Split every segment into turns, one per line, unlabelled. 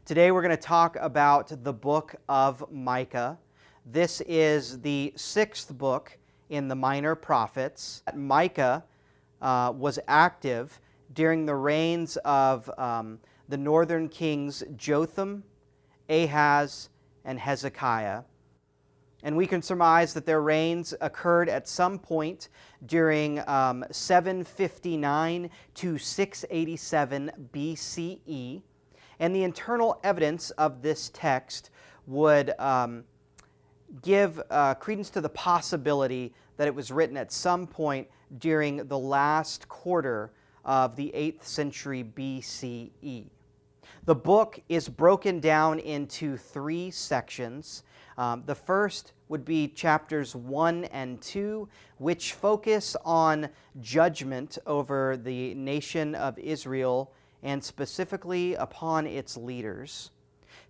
Today we're going to talk about the book of Micah. This is the sixth book in the Minor Prophets. Micah was active during the reigns of the northern kings Jotham, Ahaz, and Hezekiah. And we can surmise that their reigns occurred at some point during 759 to 687 BCE. And the internal evidence of this text would give credence to the possibility that it was written at some point during the last quarter of the 8th century BCE. The book is broken down into three sections. The first would be chapters 1 and 2, which focus on judgment over the nation of Israel and specifically upon its leaders.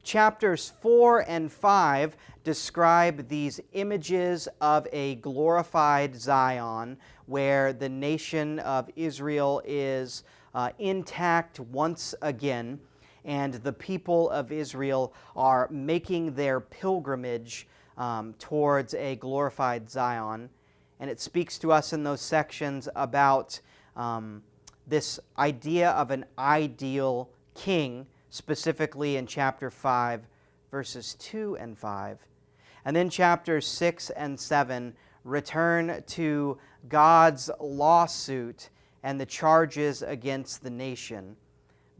Chapters 4 and 5 describe these images of a glorified Zion, where the nation of Israel is intact once again, and the people of Israel are making their pilgrimage towards a glorified Zion. And it speaks to us in those sections about this idea of an ideal king, specifically in chapter 5, verses 2 and 5. And then chapters 6 and 7 return to God's lawsuit and the charges against the nation.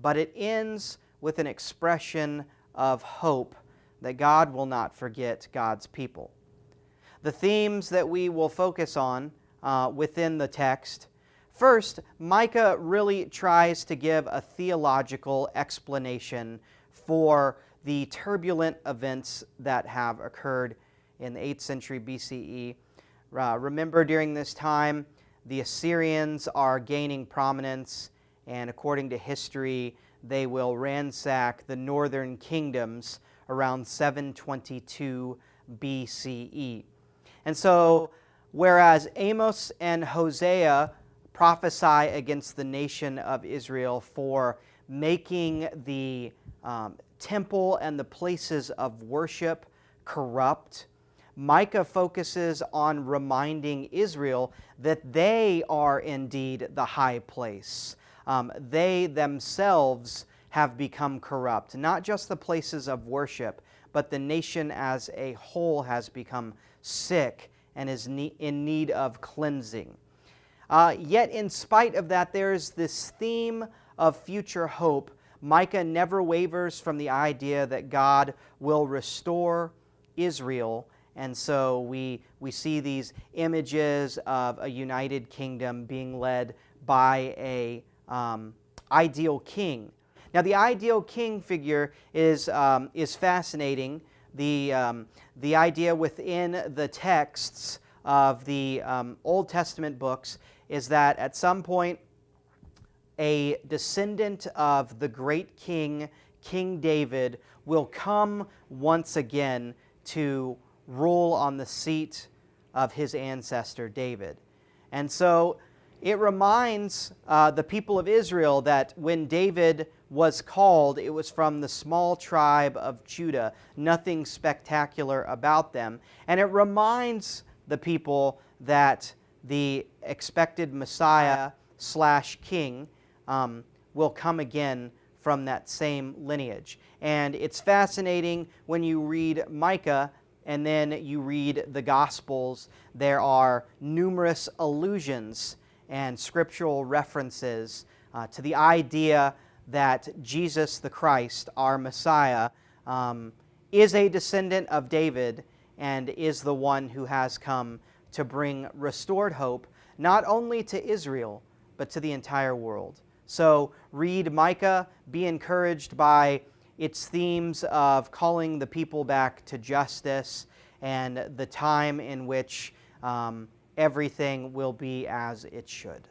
But it ends with an expression of hope that God will not forget God's people. The themes that we will focus on within the text: first, Micah really tries to give a theological explanation for the turbulent events that have occurred in the 8th century BCE. Remember, during this time, the Assyrians are gaining prominence, and according to history, they will ransack the northern kingdoms around 722 BCE. And so, whereas Amos and Hosea prophesy against the nation of Israel for making the temple and the places of worship corrupt, Micah focuses on reminding Israel that they are indeed the high place. They themselves have become corrupt. Not just the places of worship, but the nation as a whole has become sick and is in need of cleansing. Yet in spite of that, there's this theme of future hope. Micah never wavers from the idea that God will restore Israel. And so we see these images of a united kingdom being led by a ideal king. Now, the ideal king figure is fascinating. The idea within the texts of the Old Testament books is that at some point a descendant of the great king, King David, will come once again to rule on the seat of his ancestor David. And so it reminds the people of Israel that when David was called, it was from the small tribe of Judah, nothing spectacular about them. And it reminds the people that the expected Messiah / king will come again from that same lineage. And it's fascinating when you read Micah and then you read the Gospels. There are numerous allusions and scriptural references to the idea that Jesus the Christ, our Messiah, is a descendant of David and is the one who has come to bring restored hope not only to Israel, but to the entire world. So read Micah, be encouraged by its themes of calling the people back to justice and the time in which everything will be as it should.